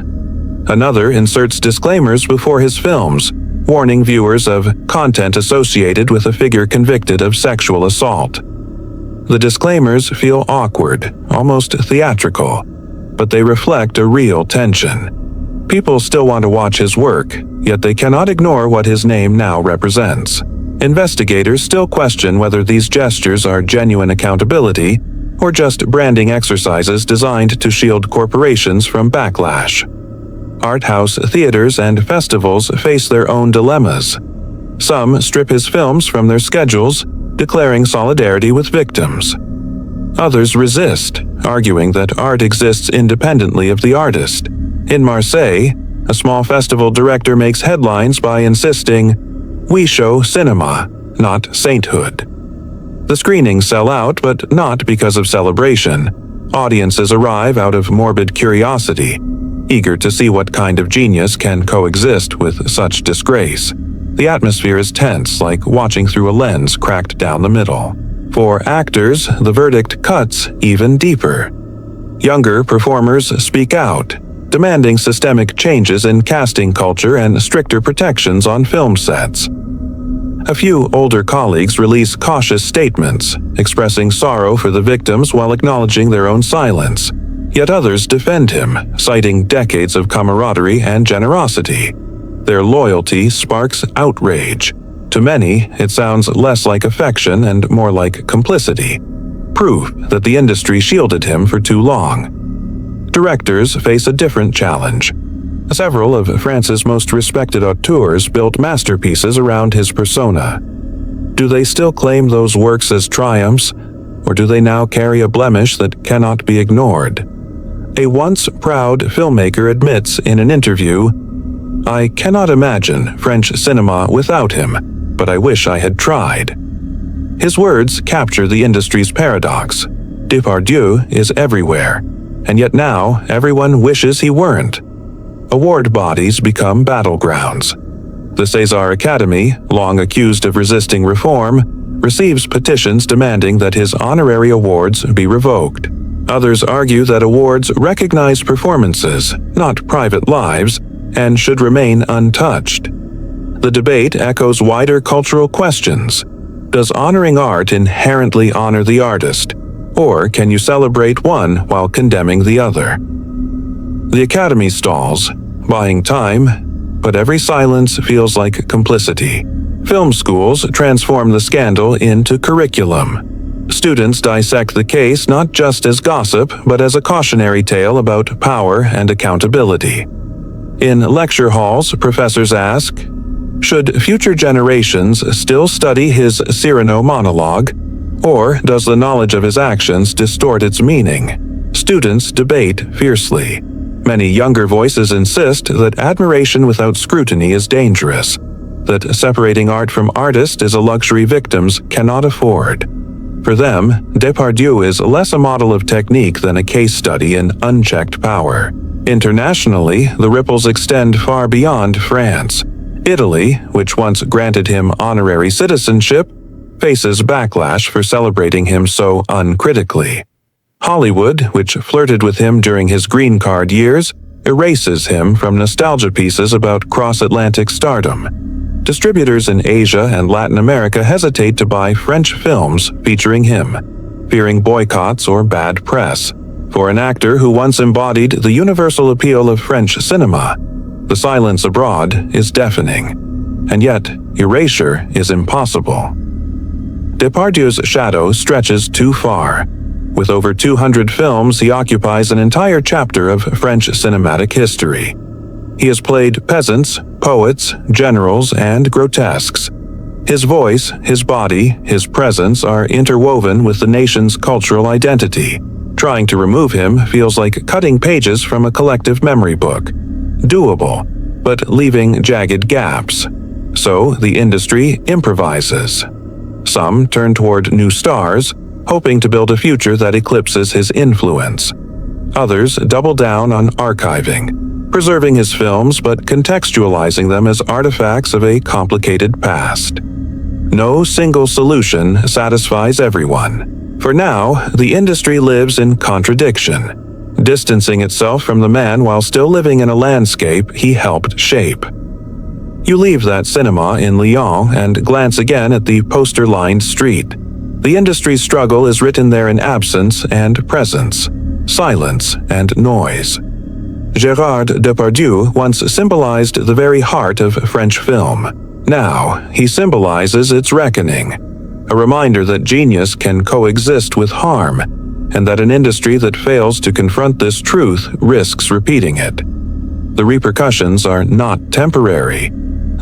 Another inserts disclaimers before his films, warning viewers of content associated with a figure convicted of sexual assault. The disclaimers feel awkward, almost theatrical, but they reflect a real tension. People still want to watch his work, yet they cannot ignore what his name now represents. Investigators still question whether these gestures are genuine accountability or just branding exercises designed to shield corporations from backlash. Art house theaters and festivals face their own dilemmas. Some strip his films from their schedules, declaring solidarity with victims. Others resist, arguing that art exists independently of the artist. In Marseille, a small festival director makes headlines by insisting, "We show cinema, not sainthood." The screenings sell out, but not because of celebration. Audiences arrive out of morbid curiosity, eager to see what kind of genius can coexist with such disgrace. The atmosphere is tense, like watching through a lens cracked down the middle. For actors, the verdict cuts even deeper. Younger performers speak out, demanding systemic changes in casting culture and stricter protections on film sets. A few older colleagues release cautious statements, expressing sorrow for the victims while acknowledging their own silence. Yet others defend him, citing decades of camaraderie and generosity. Their loyalty sparks outrage. To many, it sounds less like affection and more like complicity, proof that the industry shielded him for too long. Directors face a different challenge. Several of France's most respected auteurs built masterpieces around his persona. Do they still claim those works as triumphs, or do they now carry a blemish that cannot be ignored? A once proud filmmaker admits in an interview, "I cannot imagine French cinema without him, but I wish I had tried." His words capture the industry's paradox. Depardieu is everywhere, and yet now everyone wishes he weren't. Award bodies become battlegrounds. The César Academy, long accused of resisting reform, receives petitions demanding that his honorary awards be revoked. Others argue that awards recognize performances, not private lives, and should remain untouched. The debate echoes wider cultural questions. Does honoring art inherently honor the artist, or can you celebrate one while condemning the other? The Academy stalls, buying time, but every silence feels like complicity. Film schools transform the scandal into curriculum. Students dissect the case not just as gossip, but as a cautionary tale about power and accountability. In lecture halls, professors ask, should future generations still study his Cyrano monologue, or does the knowledge of his actions distort its meaning? Students debate fiercely. Many younger voices insist that admiration without scrutiny is dangerous, that separating art from artist is a luxury victims cannot afford. For them, Depardieu is less a model of technique than a case study in unchecked power. Internationally, the ripples extend far beyond France. Italy, which once granted him honorary citizenship, faces backlash for celebrating him so uncritically. Hollywood, which flirted with him during his green card years, erases him from nostalgia pieces about cross-Atlantic stardom. Distributors in Asia and Latin America hesitate to buy French films featuring him, fearing boycotts or bad press. For an actor who once embodied the universal appeal of French cinema, the silence abroad is deafening, and yet erasure is impossible. Depardieu's shadow stretches too far. With over 200 films, he occupies an entire chapter of French cinematic history. He has played peasants, poets, generals, and grotesques. His voice, his body, his presence are interwoven with the nation's cultural identity. Trying to remove him feels like cutting pages from a collective memory book. Doable, but leaving jagged gaps. So the industry improvises. Some turn toward new stars, hoping to build a future that eclipses his influence. Others double down on archiving, preserving his films but contextualizing them as artifacts of a complicated past. No single solution satisfies everyone. For now, the industry lives in contradiction, distancing itself from the man while still living in a landscape he helped shape. You leave that cinema in Lyon and glance again at the poster-lined street. The industry's struggle is written there in absence and presence, silence and noise. Gérard Depardieu once symbolized the very heart of French film. Now, he symbolizes its reckoning, a reminder that genius can coexist with harm, and that an industry that fails to confront this truth risks repeating it. The repercussions are not temporary.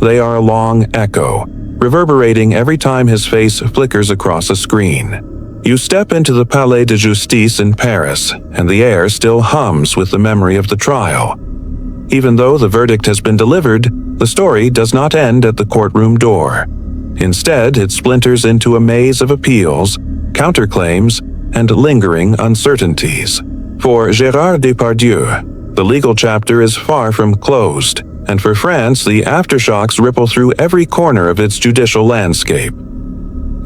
They are a long echo, reverberating every time his face flickers across a screen. You step into the Palais de Justice in Paris, and the air still hums with the memory of the trial. Even though the verdict has been delivered, the story does not end at the courtroom door. Instead, it splinters into a maze of appeals, counterclaims, and lingering uncertainties. For Gérard Depardieu, the legal chapter is far from closed, and for France, the aftershocks ripple through every corner of its judicial landscape.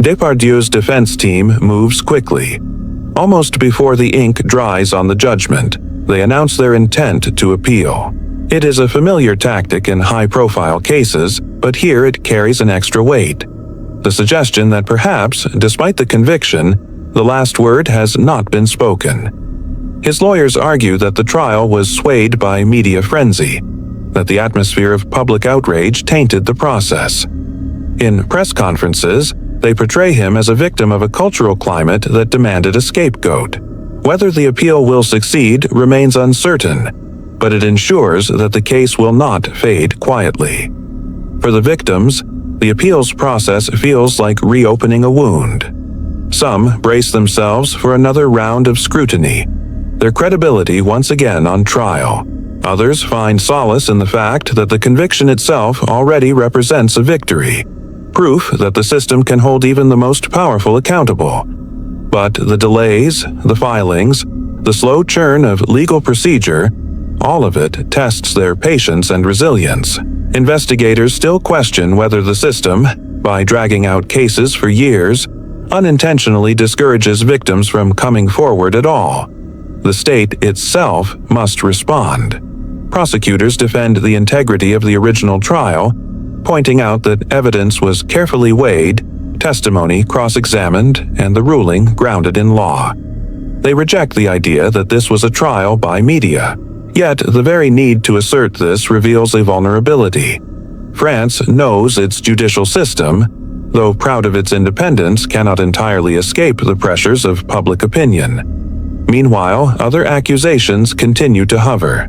Depardieu's defense team moves quickly. Almost before the ink dries on the judgment, they announce their intent to appeal. It is a familiar tactic in high-profile cases, but here it carries an extra weight. The suggestion that perhaps, despite the conviction, the last word has not been spoken. His lawyers argue that the trial was swayed by media frenzy, that the atmosphere of public outrage tainted the process. In press conferences, they portray him as a victim of a cultural climate that demanded a scapegoat. Whether the appeal will succeed remains uncertain, but it ensures that the case will not fade quietly. For the victims, the appeals process feels like reopening a wound. Some brace themselves for another round of scrutiny, their credibility once again on trial. Others find solace in the fact that the conviction itself already represents a victory, proof that the system can hold even the most powerful accountable. But the delays, the filings, the slow churn of legal procedure, all of it tests their patience and resilience. Investigators still question whether the system, by dragging out cases for years, unintentionally discourages victims from coming forward at all. The state itself must respond. Prosecutors defend the integrity of the original trial, pointing out that evidence was carefully weighed, testimony cross-examined, and the ruling grounded in law. They reject the idea that this was a trial by media. Yet, the very need to assert this reveals a vulnerability. France knows its judicial system, though proud of its independence, cannot entirely escape the pressures of public opinion. Meanwhile, other accusations continue to hover.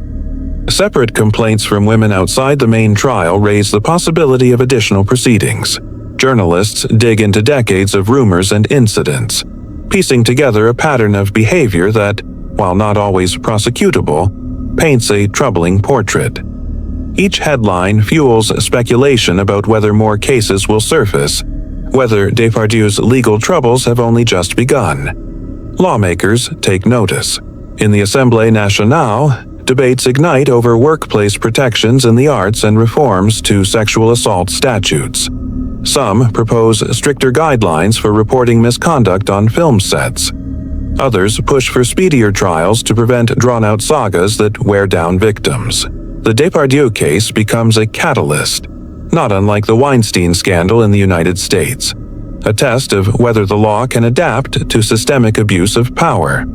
Separate complaints from women outside the main trial raise the possibility of additional proceedings. Journalists dig into decades of rumors and incidents, piecing together a pattern of behavior that, while not always prosecutable, paints a troubling portrait. Each headline fuels speculation about whether more cases will surface, whether Depardieu's legal troubles have only just begun. Lawmakers take notice. In the Assemblée Nationale, debates ignite over workplace protections in the arts and reforms to sexual assault statutes. Some propose stricter guidelines for reporting misconduct on film sets. Others push for speedier trials to prevent drawn-out sagas that wear down victims. The Depardieu case becomes a catalyst, not unlike the Weinstein scandal in the United States, a test of whether the law can adapt to systemic abuse of power.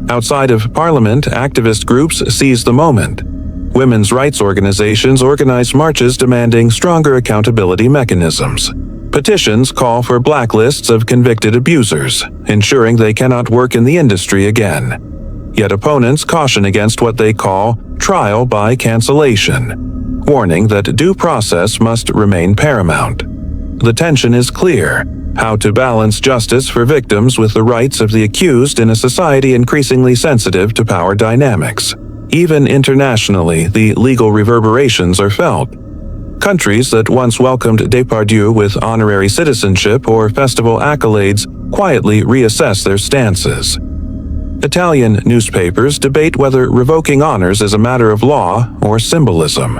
Outside of Parliament, activist groups seize the moment. Women's rights organizations organize marches demanding stronger accountability mechanisms. Petitions call for blacklists of convicted abusers, ensuring they cannot work in the industry again. Yet opponents caution against what they call trial by cancellation, warning that due process must remain paramount. The tension is clear: how to balance justice for victims with the rights of the accused in a society increasingly sensitive to power dynamics. Even internationally, the legal reverberations are felt. Countries that once welcomed Depardieu with honorary citizenship or festival accolades quietly reassess their stances. Italian newspapers debate whether revoking honors is a matter of law or symbolism.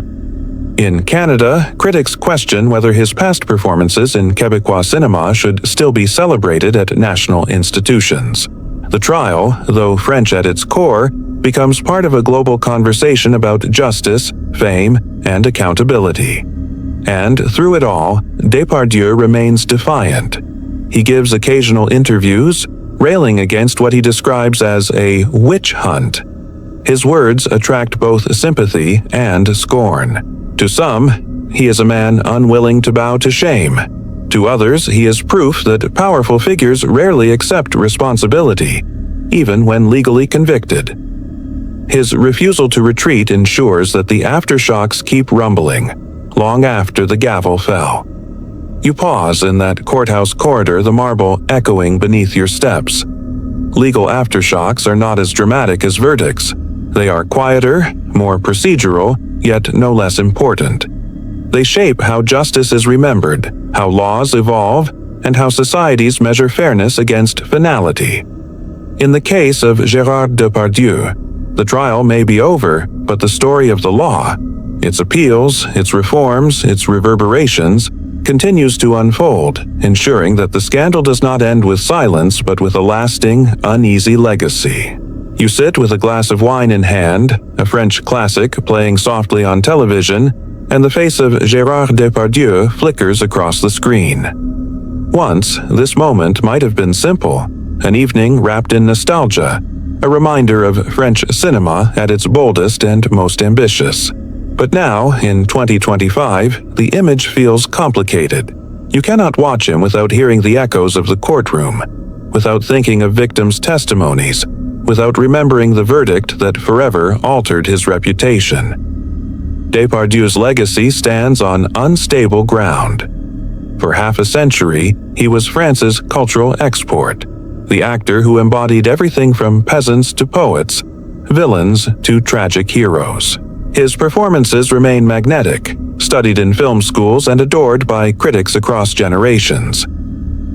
In Canada, critics question whether his past performances in Québécois cinema should still be celebrated at national institutions. The trial, though French at its core, becomes part of a global conversation about justice, fame, and accountability. And through it all, Depardieu remains defiant. He gives occasional interviews, railing against what he describes as a witch hunt. His words attract both sympathy and scorn. To some, he is a man unwilling to bow to shame. To others, he is proof that powerful figures rarely accept responsibility, even when legally convicted. His refusal to retreat ensures that the aftershocks keep rumbling, long after the gavel fell. You pause in that courthouse corridor, the marble echoing beneath your steps. Legal aftershocks are not as dramatic as verdicts. They are quieter, more procedural, yet no less important. They shape how justice is remembered, how laws evolve, and how societies measure fairness against finality. In the case of Gérard Depardieu, the trial may be over, but the story of the law, its appeals, its reforms, its reverberations, continues to unfold, ensuring that the scandal does not end with silence but with a lasting, uneasy legacy. You sit with a glass of wine in hand, a French classic playing softly on television, and the face of Gérard Depardieu flickers across the screen. Once, this moment might have been simple, an evening wrapped in nostalgia, a reminder of French cinema at its boldest and most ambitious. But now, in 2025, the image feels complicated. You cannot watch him without hearing the echoes of the courtroom, without thinking of victims' testimonies, without remembering the verdict that forever altered his reputation. Depardieu's legacy stands on unstable ground. For half a century, he was France's cultural export, the actor who embodied everything from peasants to poets, villains to tragic heroes. His performances remain magnetic, studied in film schools and adored by critics across generations.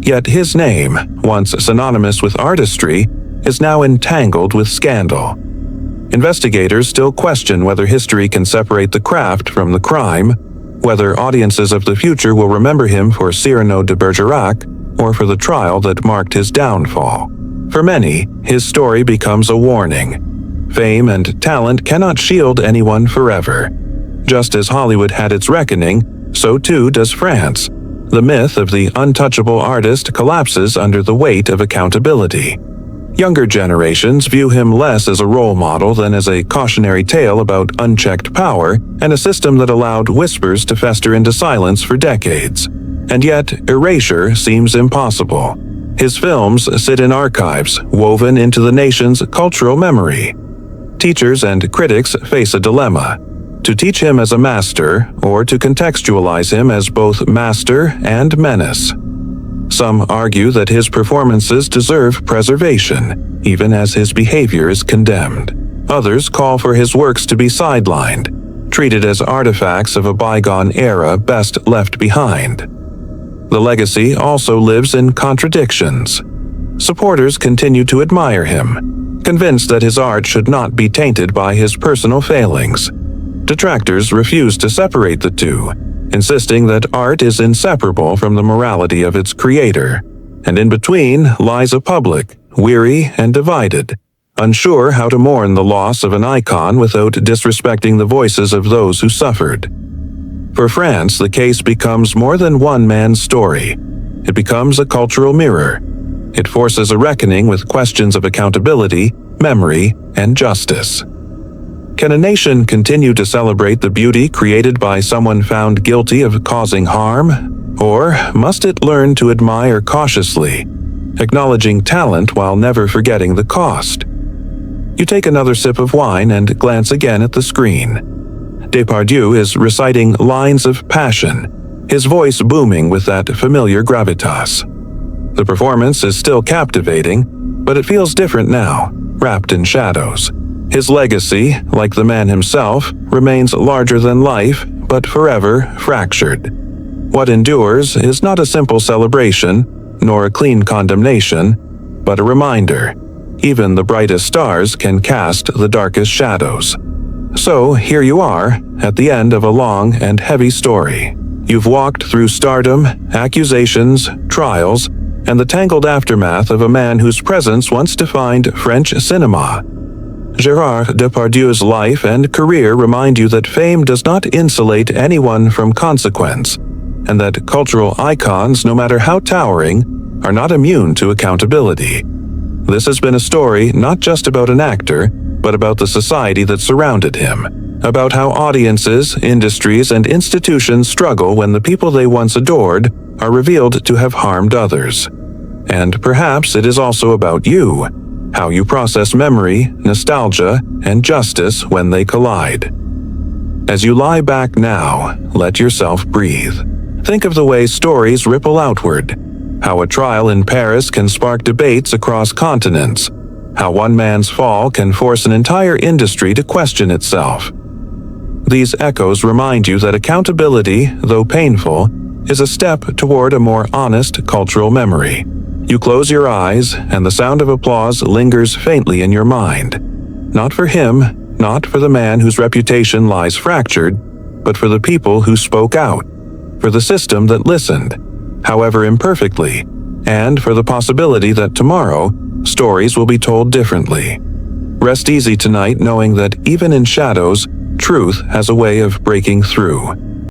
Yet his name, once synonymous with artistry, is now entangled with scandal. Investigators still question whether history can separate the craft from the crime, whether audiences of the future will remember him for Cyrano de Bergerac or for the trial that marked his downfall. For many, his story becomes a warning. Fame and talent cannot shield anyone forever. Just as Hollywood had its reckoning, so too does France. The myth of the untouchable artist collapses under the weight of accountability. Younger generations view him less as a role model than as a cautionary tale about unchecked power and a system that allowed whispers to fester into silence for decades. And yet, erasure seems impossible. His films sit in archives, woven into the nation's cultural memory. Teachers and critics face a dilemma: to teach him as a master or to contextualize him as both master and menace. Some argue that his performances deserve preservation, even as his behavior is condemned. Others call for his works to be sidelined, treated as artifacts of a bygone era best left behind. The legacy also lives in contradictions. Supporters continue to admire him, convinced that his art should not be tainted by his personal failings. Detractors refuse to separate the two, insisting that art is inseparable from the morality of its creator. And in between lies a public, weary and divided, unsure how to mourn the loss of an icon without disrespecting the voices of those who suffered. For France, the case becomes more than one man's story. It becomes a cultural mirror. It forces a reckoning with questions of accountability, memory, and justice. Can a nation continue to celebrate the beauty created by someone found guilty of causing harm? Or must it learn to admire cautiously, acknowledging talent while never forgetting the cost? You take another sip of wine and glance again at the screen. Depardieu is reciting lines of passion, his voice booming with that familiar gravitas. The performance is still captivating, but it feels different now, wrapped in shadows. His legacy, like the man himself, remains larger than life, but forever fractured. What endures is not a simple celebration, nor a clean condemnation, but a reminder. Even the brightest stars can cast the darkest shadows. So here you are, at the end of a long and heavy story. You've walked through stardom, accusations, trials, and the tangled aftermath of a man whose presence once defined French cinema. Gérard Depardieu's life and career remind you that fame does not insulate anyone from consequence, and that cultural icons, no matter how towering, are not immune to accountability. This has been a story not just about an actor, but about the society that surrounded him, about how audiences, industries, and institutions struggle when the people they once adored are revealed to have harmed others. And perhaps it is also about you, how you process memory, nostalgia, and justice when they collide. As you lie back now, let yourself breathe. Think of the way stories ripple outward, how a trial in Paris can spark debates across continents, how one man's fall can force an entire industry to question itself. These echoes remind you that accountability, though painful, is a step toward a more honest cultural memory. You close your eyes, and the sound of applause lingers faintly in your mind. Not for him, not for the man whose reputation lies fractured, but for the people who spoke out, for the system that listened, however imperfectly, and for the possibility that tomorrow, stories will be told differently. Rest easy tonight knowing that even in shadows, truth has a way of breaking through.